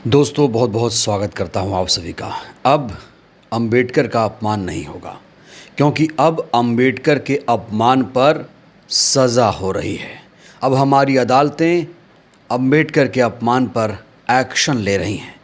दोस्तों बहुत बहुत स्वागत करता हूं आप सभी का। अब अंबेडकर का अपमान नहीं होगा, क्योंकि अब अंबेडकर के अपमान पर सज़ा हो रही है। अब हमारी अदालतें अंबेडकर के अपमान पर एक्शन ले रही हैं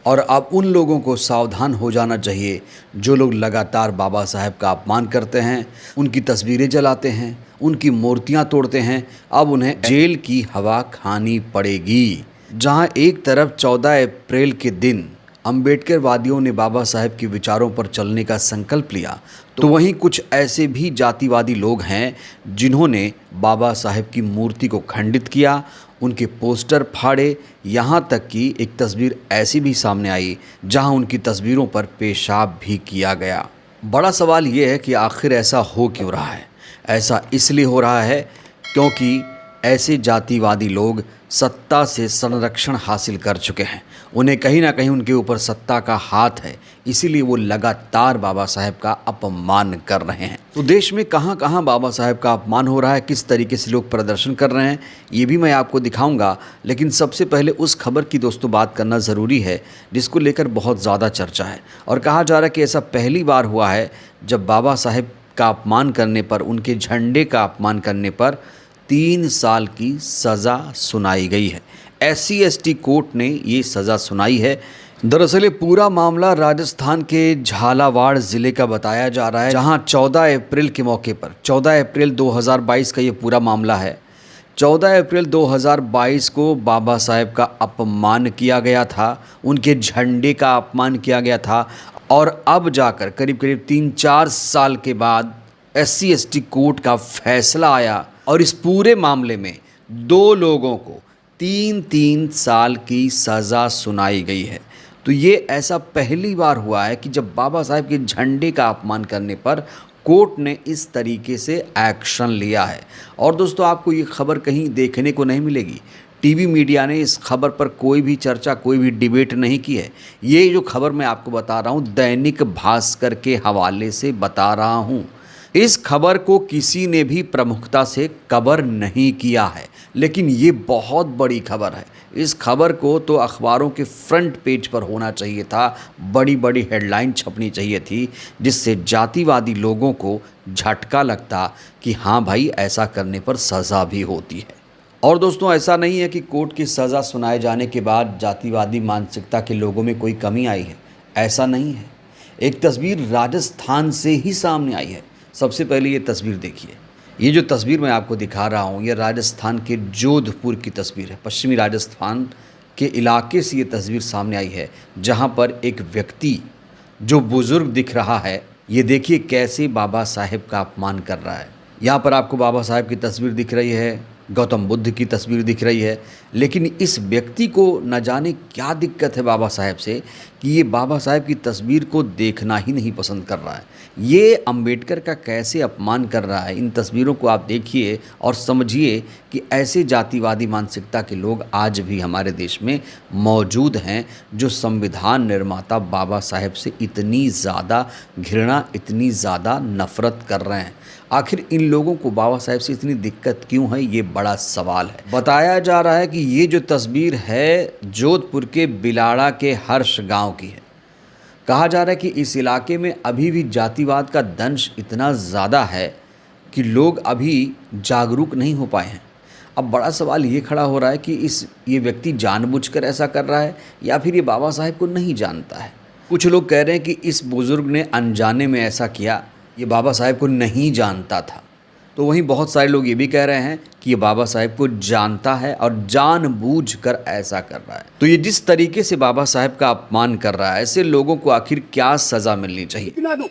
और अब उन लोगों को सावधान हो जाना चाहिए जो लोग लगातार बाबा साहेब का अपमान करते हैं, उनकी तस्वीरें जलाते हैं, उनकी मूर्तियां तोड़ते हैं। अब उन्हें जेल की हवा खानी पड़ेगी। जहां एक तरफ 14 अप्रैल के दिन अंबेडकर वादियों ने बाबा साहेब के विचारों पर चलने का संकल्प लिया, तो वहीं कुछ ऐसे भी जातिवादी लोग हैं जिन्होंने बाबा साहेब की मूर्ति को खंडित किया, उनके पोस्टर फाड़े। यहाँ तक कि एक तस्वीर ऐसी भी सामने आई जहाँ उनकी तस्वीरों पर पेशाब भी किया गया। बड़ा सवाल ये है कि आखिर ऐसा हो क्यों रहा है। ऐसा इसलिए हो रहा है क्योंकि ऐसे जातिवादी लोग सत्ता से संरक्षण हासिल कर चुके हैं। उन्हें कहीं ना कहीं उनके ऊपर सत्ता का हाथ है, इसीलिए वो लगातार बाबा साहेब का अपमान कर रहे हैं। तो देश में कहाँ कहाँ बाबा साहेब का अपमान हो रहा है, किस तरीके से लोग प्रदर्शन कर रहे हैं, ये भी मैं आपको दिखाऊंगा। लेकिन सबसे पहले उस खबर की दोस्तों बात करना ज़रूरी है जिसको लेकर बहुत ज़्यादा चर्चा है और कहा जा रहा है कि ऐसा पहली बार हुआ है जब बाबा साहेब का अपमान करने पर, उनके झंडे का अपमान करने पर 3 साल की सज़ा सुनाई गई है। SC/ST कोर्ट ने ये सज़ा सुनाई है। दरअसल ये पूरा मामला राजस्थान के झालावाड़ ज़िले का बताया जा रहा है, जहां 14 अप्रैल के मौके पर, 14 अप्रैल 2022 का ये पूरा मामला है। 14 अप्रैल 2022 को बाबा साहेब का अपमान किया गया था, उनके झंडे का अपमान किया गया था और अब जाकर करीब करीब 3-4 साल के बाद SC/ST कोर्ट का फैसला आया और इस पूरे मामले में 2 लोगों को 3-3 साल की सज़ा सुनाई गई है। तो ये ऐसा पहली बार हुआ है कि जब बाबा साहेब के झंडे का अपमान करने पर कोर्ट ने इस तरीके से एक्शन लिया है। और दोस्तों आपको ये खबर कहीं देखने को नहीं मिलेगी। टीवी मीडिया ने इस खबर पर कोई भी चर्चा, कोई भी डिबेट नहीं की है। ये जो खबर मैं आपको बता रहा हूँ, दैनिक भास्कर के हवाले से बता रहा हूँ। इस खबर को किसी ने भी प्रमुखता से कवर नहीं किया है, लेकिन ये बहुत बड़ी खबर है। इस खबर को तो अखबारों के फ्रंट पेज पर होना चाहिए था, बड़ी बड़ी हेडलाइन छपनी चाहिए थी, जिससे जातिवादी लोगों को झटका लगता कि हाँ भाई, ऐसा करने पर सज़ा भी होती है। और दोस्तों ऐसा नहीं है कि कोर्ट की सज़ा सुनाए जाने के बाद जातिवादी मानसिकता के लोगों में कोई कमी आई है, ऐसा नहीं है। एक तस्वीर राजस्थान से ही सामने आई है। सबसे पहले ये तस्वीर देखिए। ये जो तस्वीर मैं आपको दिखा रहा हूँ, ये राजस्थान के जोधपुर की तस्वीर है। पश्चिमी राजस्थान के इलाके से ये तस्वीर सामने आई है, जहाँ पर एक व्यक्ति जो बुज़ुर्ग दिख रहा है, ये देखिए कैसे बाबा साहेब का अपमान कर रहा है। यहाँ पर आपको बाबा साहेब की तस्वीर दिख रही है, गौतम बुद्ध की तस्वीर दिख रही है, लेकिन इस व्यक्ति को न जाने क्या दिक्कत है बाबा साहेब से कि ये बाबा साहेब की तस्वीर को देखना ही नहीं पसंद कर रहा है। ये अंबेडकर का कैसे अपमान कर रहा है। इन तस्वीरों को आप देखिए और समझिए कि ऐसे जातिवादी मानसिकता के लोग आज भी हमारे देश में मौजूद हैं, जो संविधान निर्माता बाबा साहेब से इतनी ज़्यादा घृणा, इतनी ज़्यादा नफ़रत कर रहे हैं। आखिर इन लोगों को बाबा साहेब से इतनी दिक्कत क्यों है, ये बड़ा सवाल है। बताया जा रहा है कि ये जो तस्वीर है जोधपुर के बिलाड़ा के हर्ष गांव की है। कहा जा रहा है कि इस इलाके में अभी भी जातिवाद का दंश इतना ज़्यादा है कि लोग अभी जागरूक नहीं हो पाए हैं। अब बड़ा सवाल ये खड़ा हो रहा है कि ये व्यक्ति जानबूझकर ऐसा कर रहा है या फिर ये बाबा साहेब को नहीं जानता है। कुछ लोग कह रहे हैं कि इस बुज़ुर्ग ने अनजाने में ऐसा किया, ये बाबा साहेब को नहीं जानता था। तो वहीं बहुत सारे लोग ये भी कह रहे हैं कि ये बाबा साहेब को जानता है और जानबूझकर ऐसा कर रहा है। तो ये जिस तरीके से बाबा साहेब का अपमान कर रहा है, ऐसे लोगों को आखिर क्या सज़ा मिलनी चाहिए।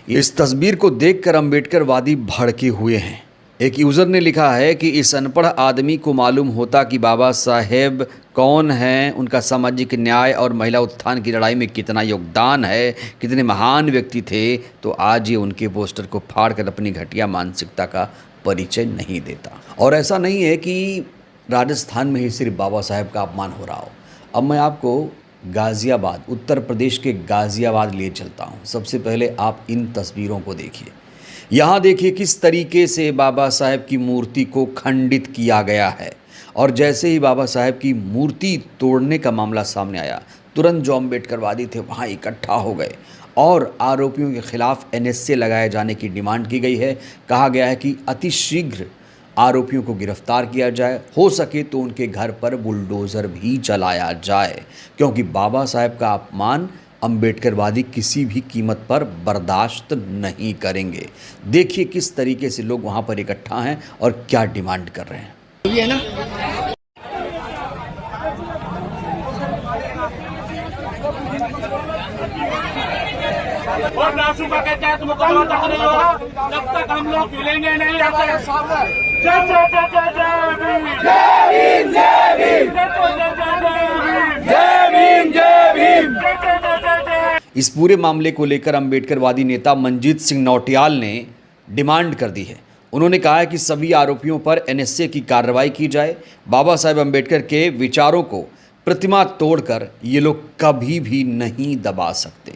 इस तस्वीर को देखकर अंबेडकरवादी भड़के हुए हैं। एक यूज़र ने लिखा है कि इस अनपढ़ आदमी को मालूम होता कि बाबा साहेब कौन हैं, उनका सामाजिक न्याय और महिला उत्थान की लड़ाई में कितना योगदान है, कितने महान व्यक्ति थे, तो आज ये उनके पोस्टर को फाड़कर अपनी घटिया मानसिकता का परिचय नहीं देता। और ऐसा नहीं है कि राजस्थान में ही सिर्फ बाबा साहेब का अपमान हो रहा हो। अब मैं आपको गाज़ियाबाद, उत्तर प्रदेश के गाज़ियाबाद ले चलता हूँ। सबसे पहले आप इन तस्वीरों को देखिए। यहाँ देखिए किस तरीके से बाबा साहेब की मूर्ति को खंडित किया गया है और जैसे ही बाबा साहेब की मूर्ति तोड़ने का मामला सामने आया, तुरंत जो अम्बेडकरवादी थे वहाँ इकट्ठा हो गए और आरोपियों के खिलाफ एनएसए लगाए जाने की डिमांड की गई है। कहा गया है कि अतिशीघ्र आरोपियों को गिरफ्तार किया जाए, हो सके तो उनके घर पर बुलडोज़र भी चलाया जाए, क्योंकि बाबा साहेब का अपमान अम्बेडकरवादी किसी भी कीमत पर बर्दाश्त नहीं करेंगे। देखिए किस तरीके से लोग वहाँ पर इकट्ठा हैं और क्या डिमांड कर रहे हैं। है ना, और नासुका के तहत मुकदमा तक नहीं होगा जब तक हम लोग मिलेंगे नहीं। जय जय जय जय जय भीम, जय भीम, जय भीम, जय भीम, जय। इस पूरे मामले को लेकर अम्बेडकरवादी नेता मंजीत सिंह नौटियाल ने डिमांड कर दी है। उन्होंने कहा है कि सभी आरोपियों पर एनएसए की कार्रवाई की जाए। बाबा साहेब अम्बेडकर के विचारों को प्रतिमा तोड़कर ये लोग कभी भी नहीं दबा सकते।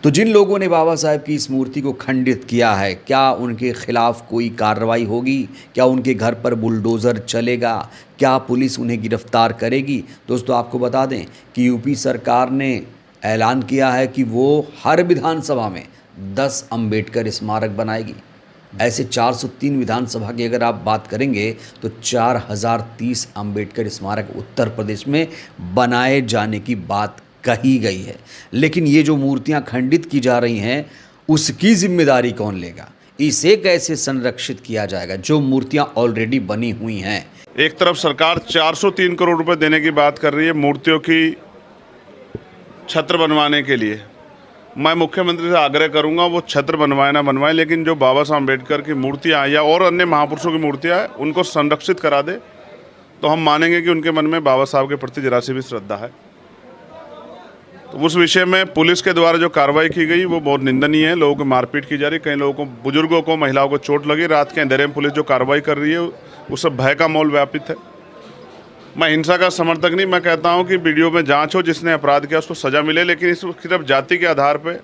तो जिन लोगों ने बाबा साहेब की इस मूर्ति को खंडित किया है, क्या उनके खिलाफ कोई कार्रवाई होगी? क्या उनके घर पर बुलडोज़र चलेगा? क्या पुलिस उन्हें गिरफ्तार करेगी? दोस्तों आपको बता दें कि यूपी सरकार ने ऐलान किया है कि वो हर विधानसभा में 10 अम्बेडकर स्मारक बनाएगी। ऐसे 403 विधानसभा की अगर आप बात करेंगे तो 4030 अम्बेडकर स्मारक उत्तर प्रदेश में बनाए जाने की बात कही गई है। लेकिन ये जो मूर्तियां खंडित की जा रही हैं, उसकी जिम्मेदारी कौन लेगा? इसे कैसे संरक्षित किया जाएगा जो मूर्तियां ऑलरेडी बनी हुई हैं? एक तरफ सरकार 403 करोड़ रुपए देने की बात कर रही है मूर्तियों की छत्र बनवाने के लिए। मैं मुख्यमंत्री से आग्रह करूंगा वो छत्र बनवाए ना बनवाए, लेकिन जो बाबा साहब अम्बेडकर की मूर्तियाँ या और अन्य महापुरुषों की मूर्तियाँ हैं उनको संरक्षित करा दे तो हम मानेंगे कि उनके मन में बाबा साहब के प्रति जरा सी भी श्रद्धा है। तो उस विषय में पुलिस के द्वारा जो कार्रवाई की गई वो बहुत निंदनीय है। लोगों को मारपीट की जा रही, कई लोगों को, बुजुर्गों को, महिलाओं को चोट लगी। रात के अंधेरे में पुलिस जो कार्रवाई कर रही है उस सब भय का माहौल व्यापित है। मैं हिंसा का समर्थक नहीं, मैं कहता हूं कि वीडियो में जांच हो, जिसने अपराध किया उसको सज़ा मिले, लेकिन इस सिर्फ जाति के आधार पे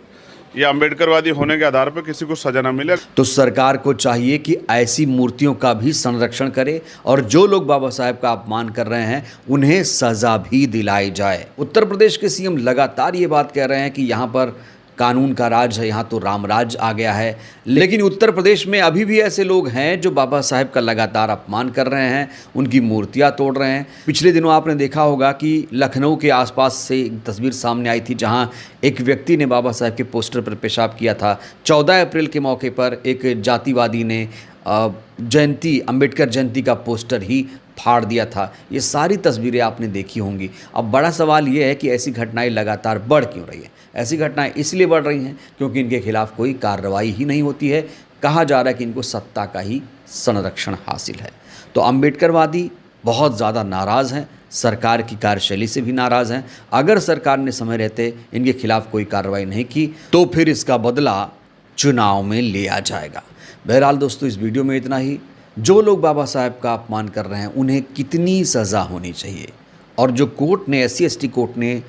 या अम्बेडकरवादी होने के आधार पर किसी को सजा न मिले। तो सरकार को चाहिए कि ऐसी मूर्तियों का भी संरक्षण करे और जो लोग बाबा साहेब का अपमान कर रहे हैं उन्हें सजा भी दिलाई जाए। उत्तर प्रदेश के सीएम लगातार ये बात कह रहे हैं कि यहाँ पर कानून का राज है, यहाँ तो राम राज आ गया है, लेकिन उत्तर प्रदेश में अभी भी ऐसे लोग हैं जो बाबा साहेब का लगातार अपमान कर रहे हैं, उनकी मूर्तियाँ तोड़ रहे हैं। पिछले दिनों आपने देखा होगा कि लखनऊ के आसपास से एक तस्वीर सामने आई थी जहाँ एक व्यक्ति ने बाबा साहेब के पोस्टर पर पेशाब किया था। 14 अप्रैल के मौके पर एक जातिवादी ने जयंती, अम्बेडकर जयंती का पोस्टर ही फाड़ दिया था। ये सारी तस्वीरें आपने देखी होंगी। अब बड़ा सवाल ये है कि ऐसी घटनाएं लगातार बढ़ क्यों रही है? ऐसी घटनाएं इसलिए बढ़ रही हैं क्योंकि इनके खिलाफ कोई कार्रवाई ही नहीं होती है। कहा जा रहा है कि इनको सत्ता का ही संरक्षण हासिल है। तो अम्बेडकरवादी बहुत ज़्यादा नाराज़ हैं, सरकार की कार्यशैली से भी नाराज़ हैं। अगर सरकार ने समय रहते इनके खिलाफ कोई कार्रवाई नहीं की तो फिर इसका बदला चुनाव में लिया जाएगा। बहरहाल दोस्तों, इस वीडियो में इतना ही। जो लोग बाबा साहेब का अपमान कर रहे हैं उन्हें कितनी सज़ा होनी चाहिए, और जो कोर्ट ने, SC/ST कोर्ट ने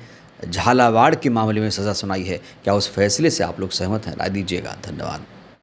झालावाड़ के मामले में सज़ा सुनाई है, क्या उस फैसले से आप लोग सहमत हैं? राय दीजिएगा। धन्यवाद।